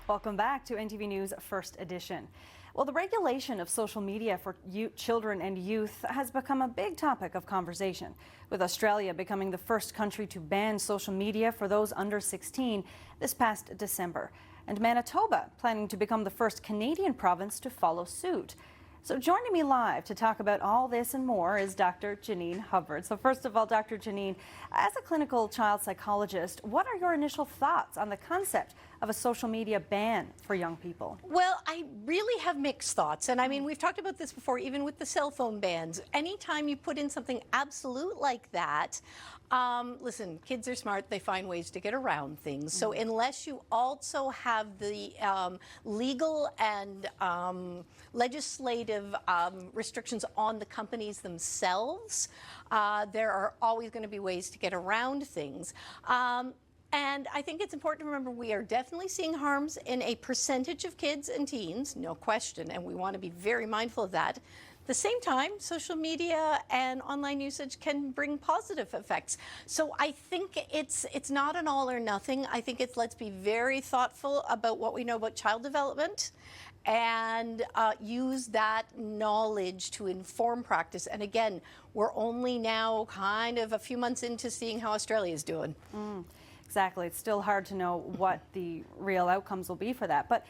Welcome back to NTV News First Edition. Well, the regulation of social media for children and youth has become a big topic of conversation, with Australia becoming the first country to ban social media for those under 16 this past December, and Manitoba planning to become the first Canadian province to follow suit. So joining me live to talk about all this and more is Dr. Janine Hubbard. So first of all, Dr. Janine, as a clinical child psychologist, what are your initial thoughts on the concept of a social media ban for young people? Well, I really have mixed thoughts. And I mean, we've talked about this before, even with the cell phone bans. Anytime you put in something absolute like that, listen, kids are smart. They find ways to get around things. So unless you also have the legal and legislative restrictions on the companies themselves, there are always going to be ways to get around things. And I think it's important to remember we are definitely seeing harms in a percentage of kids and teens, no question, and we want to be very mindful of that. At the same time, social media and online usage can bring positive effects. So I think it's not an all or nothing. I think it's let's be very thoughtful about what we know about child development and use that knowledge to inform practice. And again, we're only now kind of a few months into seeing how Australia is doing. Exactly. It's still hard to know what the real outcomes will be for that. But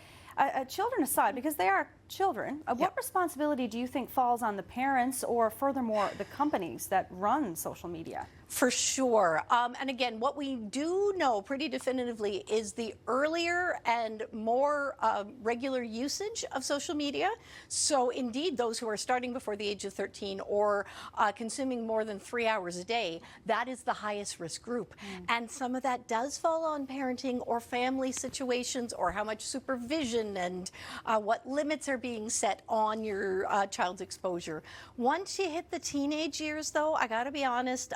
children aside, because they are children, what responsibility do you think falls on the parents or furthermore the companies that run social media? For sure. And again, what we do know pretty definitively is the earlier and more regular usage of social media. So indeed, those who are starting before the age of 13 or consuming more than 3 hours a day, that is the highest risk group. And some of that does fall on parenting or family situations or how much supervision and what limits are being set on your child's exposure. Once you hit the teenage years, though, I got to be honest,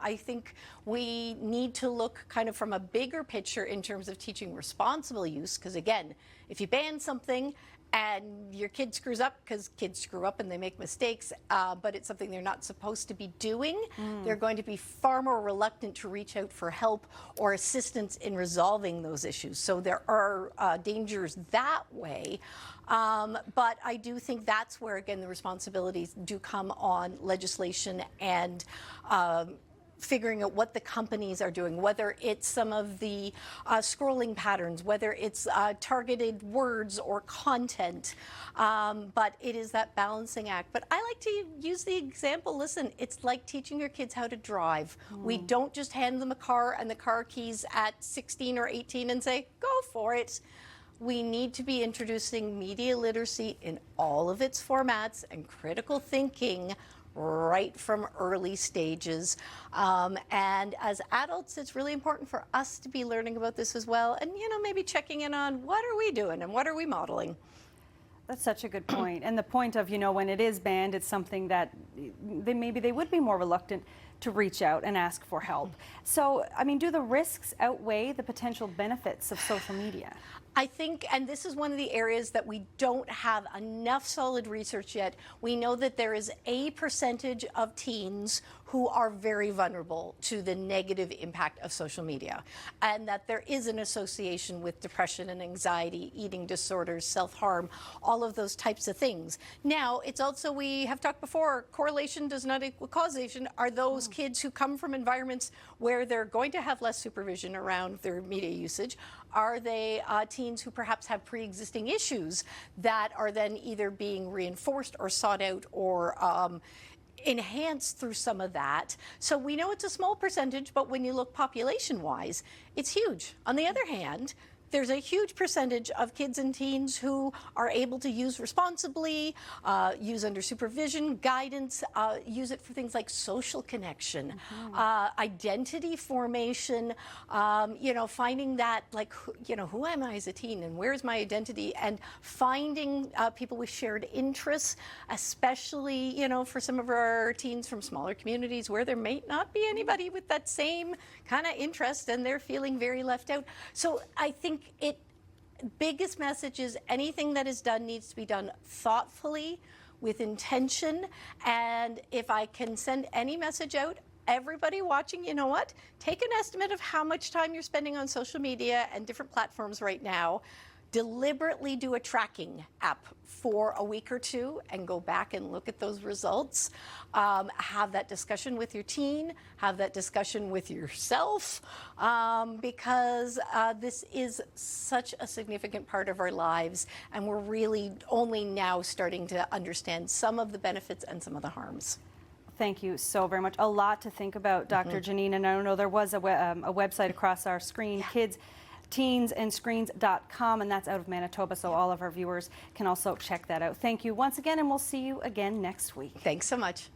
I think we need to look kind of from a bigger picture in terms of teaching responsible use, because again, if you ban something and your kid screws up, because kids screw up and they make mistakes, but it's something they're not supposed to be doing, they're going to be far more reluctant to reach out for help or assistance in resolving those issues. So there are dangers that way. But I do think that's where, again, the responsibilities do come on legislation and figuring out what the companies are doing, whether it's some of the scrolling patterns, whether it's targeted words or content. But it is that balancing act. But I like to use the example, listen, it's like teaching your kids how to drive. We don't just hand them a car and the car keys at 16 or 18 and say, go for it. We need to be introducing media literacy in all of its formats and critical thinking right from early stages. And as adults, it's really important for us to be learning about this as well. And, you know, maybe checking in on what are we doing and what are we modeling? That's such a good point. And the point of, you know, when it is banned, it's something that maybe they would be more reluctant to reach out and ask for help. So, I mean, do the risks outweigh the potential benefits of social media? I think, and this is one of the areas that we don't have enough solid research yet. We know that there is a percentage of teens who are very vulnerable to the negative impact of social media, and that there is an association with depression and anxiety, eating disorders, self-harm, all of those types of things. Now, it's also, we have talked before, correlation does not equal causation. Are those kids who come from environments where they're going to have less supervision around their media usage? Are they teens who perhaps have pre-existing issues that are then either being reinforced or sought out or enhanced through some of that? So we know it's a small percentage, but when you look population-wise, it's huge. On the other hand, there's a huge percentage of kids and teens who are able to use responsibly, use under supervision, guidance, use it for things like social connection, identity formation, you know, finding that, like, you know, who am I as a teen and where's my identity, and finding people with shared interests, especially, you know, for some of our teens from smaller communities where there may not be anybody with that same kind of interest and they're feeling very left out. So I think biggest message is anything that is done needs to be done thoughtfully, with intention. And if I can send any message out, everybody watching, you know what? Take an estimate of how much time you're spending on social media and different platforms right now. deliberately do a tracking app for a week or two and go back and look at those results. Have that discussion with your teen, have that discussion with yourself, because this is such a significant part of our lives, and we're really only now starting to understand some of the benefits and some of the harms. Thank you so very much. A lot to think about, Dr. Janine, and I know there was a website across our screen, kidsteensandscreens.com, and that's out of Manitoba, so all of our viewers can also check that out. Thank you once again, and we'll see you again next week. Thanks so much.